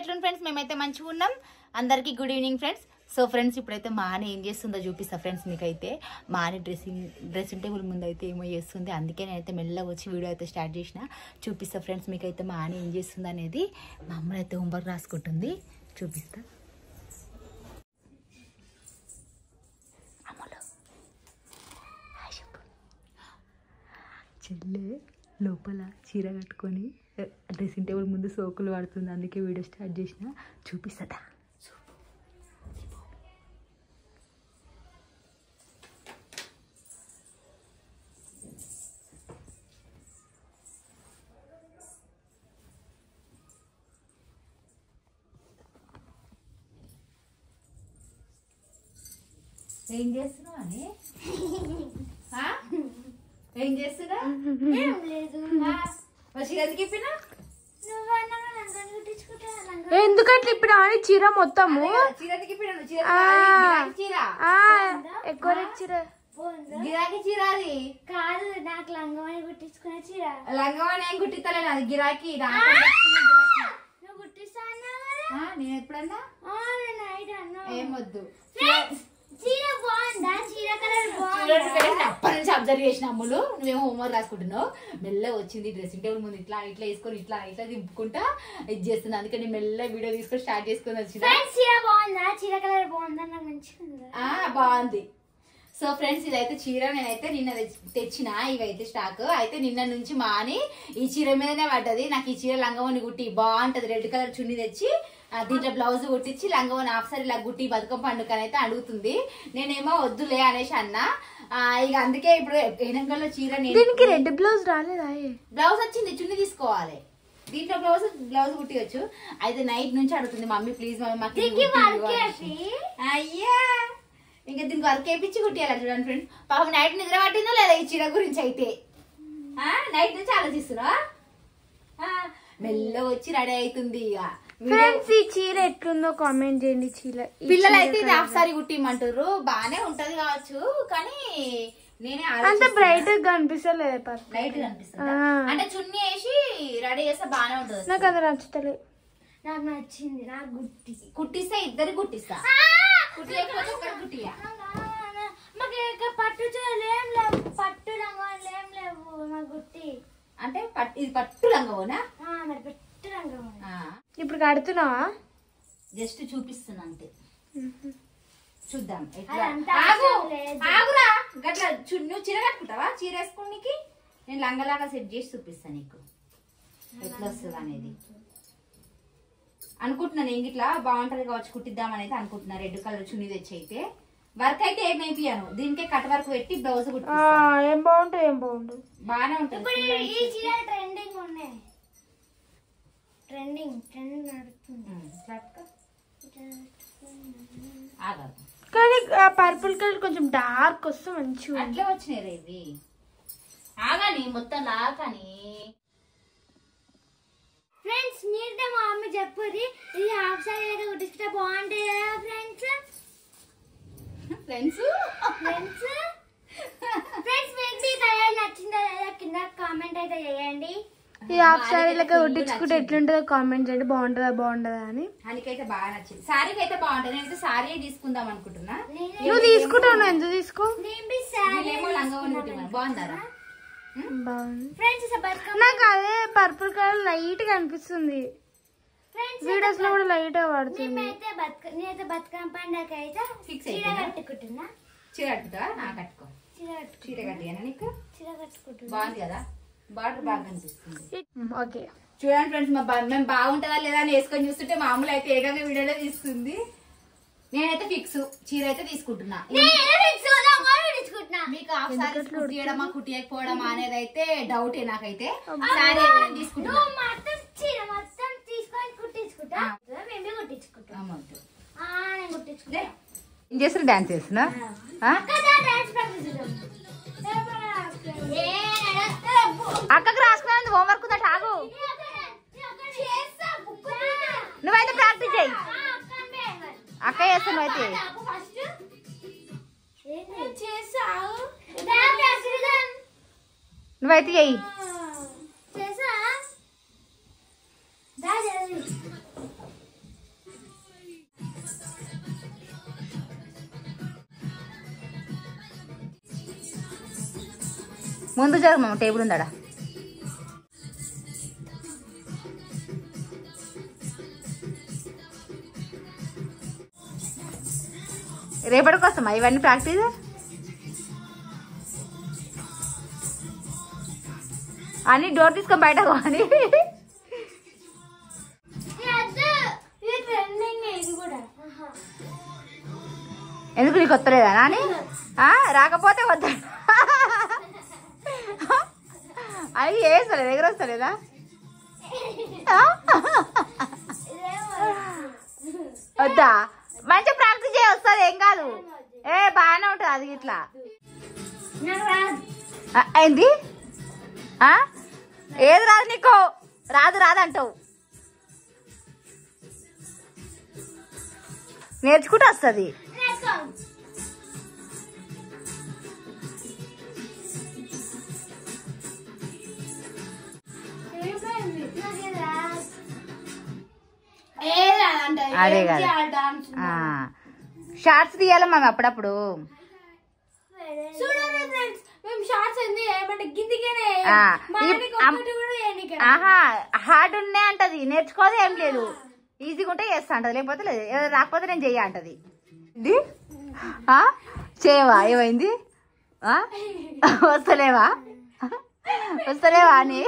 ఎట్లున్న friends మేమైతే మంచిగా ఉన్నాం. అందరికీ good evening friends. So friends ఇప్పుడైతే మానే ఏం చేస్తుందో చూపిస్తా ఫ్రెండ్స్. మీకైతే మానే డ్రెస్సింగ్ టేబుల్ ముందు అయితే ఏమో చేస్తుంది. అందుకే నేనైతే మెల్లగా వచ్చి వీడియో అయితే స్టార్ట్ చేసిన చూపిస్తా ఫ్రెండ్స్. మీకైతే మానే ఏం చేస్తుంది అనేది. మా అమ్మ అయితే హోంవర్క్ రాసుకుంటుంది, చూపిస్తా. చెల్లె లోపల చీర కట్టుకొని డ్రెస్సింగ్ టేబుల్ ముందు సోకులు పడుతుంది. అందుకే వీడియో స్టార్ట్ చేసిన, చూపిస్తా. ఏం చేస్తున్నావు అని ఏం చేస్తున్నా ఎందుకంటే ఇప్పుడు అని చీర మొత్తము ఎక్కువ చీర గిరాకీ చీర అది కాదు, నాకు లంగవాణి కుట్టించుకునే చీర. లంగవాణి ఏం కుట్టిస్తలేదు, అది గిరాకీ. నువ్వు కుట్టిస్తా నేను ఎప్పుడన్నా ఏమొద్దు. చీర బాగుందా? చీర కలర్ అప్పటి నుంచి అబ్జర్వ్ చేసిన అమ్ములు, నువ్వేమో హోంవర్క్ రాసుకుంటున్నావు. మెల్ల వచ్చింది డ్రెస్సింగ్ టేబుల్ ముందు ఇట్లా ఇట్లా వేసుకొని ఇట్లా ఇట్లా దింపుకుంటా ఇది చేస్తుంది. అందుకని మెల్ల వీడియో తీసుకొని స్టార్ట్ చేసుకొని వచ్చింది. చీర బాగుందా? చీర కలర్ బాగుందా? నాకు మంచిగా బాగుంది. సో ఫ్రెండ్స్ ఇదైతే చీర నేనైతే నిన్న తెచ్చిన. ఇవైతే స్టాక్ అయితే నిన్న నుంచి మాని ఈ చీర మీదనే పడ్డది. నాకు ఈ చీర లంగవని కుట్టి బాగుంటది, రెడ్ కలర్ చున్నీ తెచ్చి దీంట్లో బ్లౌజ్ కుట్టించి లంగవని హాఫ్ సారీ ఇలా గుట్టి బతుకమ్మ పండుగ అయితే అడుగుతుంది. నేనేమో వద్దులే అనేసి అన్నా. ఇక అందుకే ఇప్పుడు ఎనంగల్లో చీర రెడ్ బ్లౌజ్ రాలేదా? బ్లౌజ్ వచ్చింది, చున్నీ తీసుకోవాలి. దీంట్లో బ్లౌజ్ కుట్టియచ్చు. అయితే నైట్ నుంచి అడుగుతుంది, మమ్మీ ప్లీజ్ మమ్మీ మాకు. అయ్యా ఇంకా దీనికి వర్క్ వేయించి కుట్టియాలి. చూడండి ఫ్రెండ్స్, పాపం నైట్ నిద్ర పట్టిందో లేదా ఈ చీర గురించి అయితే. నైట్ నుంచి ఆలోచిస్తున్నా. మెల్ల వచ్చి రెడీ అవుతుంది. ఇక ఫ్రెండ్స్ ఈ చీర ఎట్లుందో కామెంట్ చేయండి. చీర పిల్లలు అయితే ఇది హాఫ్ సారీ కుట్టిమంటారు, బానే ఉంటది కావచ్చు. కానీ నేనే అంత బ్రైట్ గా కనిపిస్తలేదు, లైట్ కనిపిస్తుంది. అంటే చున్నీ వేసి రెడీ చేస్తే బానే ఉంటది. నాకు అది నచ్చుతలేదు. నాకు నచ్చింది. నాకు కుట్టిస్తే ఇద్దరు కుట్టిస్తా. కుట్టియకపోతే ఒకటి కుట్టియా. మాకు పట్టు చీరలు ఏం లేవు, పట్టు రంగులు ఏం లేవు. మా గుట్టి అంటే ఇది పట్టు రంగోనా? మరి పట్టు రంగు. ఇప్పుడు కడుతున్నావా? జస్ట్ చూపిస్తున్నా అంతే, చూద్దాం. ఆగురా, గట్లా నువ్వు చీర కట్టుకుంటావా? చీర వేసుకోనికి నేను లంగలాగా సెట్ చేసి చూపిస్తాను నీకు ఎట్లా వస్తుంది అనేది. అనుకుంటున్నాను నేను ఇట్లా బాగుంటది కావచ్చు కుట్టిద్దామని అయితే అనుకుంటున్నా. రెడ్ కలర్ చున్నీ తెచ్చి అయితే వర్క్ అయితే ఏం అయిపోయాను, దీనికే కట్ వర్క్ పెట్టి బ్లౌజ్ కుట్టి ఏం బాగుంటుంది బాగానే ఉంటుంది. ఈ చీర ట్రెండింగ్ ఉన్నాయి, ట్రెండింగ్ నడుస్తుంది. కానీ ఆ పర్పుల్ కలర్ కొంచెం డార్క్ వస్తే మంచిగా అట్లే వచ్చినాయి రే ఇవి. ఆగాని మొత్తం లాగాని. ఫ్రెండ్స్ మీరే మా మమ్మీ చెప్పుది ఇది హాఫ్ సారీ అయితే కుట్టిస్తే బాగుంటాయి కదా ఫ్రెండ్స్. ఫ్రెండ్స్ మీకు ఈ కలర్ నచ్చిందా లేదా కింద కామెంట్ అయితే చేయండి. ఈ హాఫ్ సారీ లెక్క కుట్టించుకుంటే ఎట్లుంటుందో కామెంట్ చేయండి. బాగుంటుందా అని. అనికైతే బాగా నచ్చింది. సారీకి అయితే బాగుంటుంది. నేనైతే సారీ తీసుకుందాం అనుకుంటున్నా. నువ్వు తీసుకుంటావు, ఎందుకు తీసుకో. బాగుందారా? నాకు అదే పర్పుల్ కలర్ లైట్ గా అనిపిస్తుంది. వీడియోస్ లో కూడా లైట్ గా పడుతుంది. నేనైతే బతుకమ్మ పండుగ అయితే చీర కట్టుకుంటున్నా. చీర కట్టుకుంటావా? కట్టుకో. చీర కట్టియానా నీకు? చీర కట్టుకుంటున్నా. బాగుంది కదా, బార్డర్ బాగా కనిపిస్తుంది. ఓకే చూడండి ఫ్రెండ్స్, మేము బాగుంటుందా లేదా అని వేసుకొని చూస్తుంటే మామూలు అయితే ఏకంగా వీడియోలో తీస్తుంది. నేనైతే ఫిక్స్ చీర అయితే తీసుకుంటున్నా. మీకు హాఫ్ సారీస్ కుట్టియడమా కుట్టియకపోవడమా అనేది అయితే డౌటే నాకైతే. సారీ అయితే నేను తీసుకుంటున్నా. ఏం చేస్తారు? డాన్స్ చేస్తున్నా? అక్కకి రాసుకున్నా హోంవర్క్ ఉందట. ఆగు, నువ్వైతే ప్రాక్టీస్ చేయి. అక్క చేస్తాను అయితే. నువ్వైతే చెయ్యి. ముందు జరుగు మామ, టేబుల్ ఉందాడా. రేపటి కోసమా ఇవన్నీ ప్రాక్టీస్? అని డోర్ తీసుకొని బయటకు అని. ఎందుకు నీకు వస్తలేదా నాని? రాకపోతే వద్దా? అది వేస్తలేదు, దగ్గర వస్తలేదా? వద్దా? మంచిగా ప్రాక్టీస్ చేయ వస్తుంది, ఏం కాదు. బాగానే ఉంటుంది అది ఇట్లా. ఏంది? ఏది రాదు నీకు? రాదు రాదు అంటావు, నేర్చుకుంటూ వస్తుంది. అదే కదా, షార్ట్స్ తీయాలి మనం అప్పుడప్పుడు. హార్డ్ ఉన్నాయి అంటది, నేర్చుకోదు ఏం లేదు, ఈజీగా ఉంటే చేస్తా అంటది, లేకపోతే లేదు. రాకపోతే నేను చెయ్య అంటది. చేయవా? ఏమైంది? వస్తలేవా? వస్తలేవా అని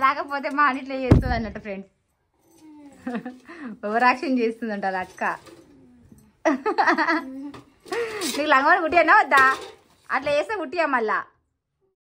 రాకపోతే మా అని ఇట్లా చేస్తుంది అన్నట్టు ఫ్రెండ్స్. ఓవర్ యాక్షన్ చేస్తుందంట అలా అక్క. నీకు లంగమని కుట్టియనా వద్దా? అట్లా చేస్తే కుట్టియా మళ్ళా.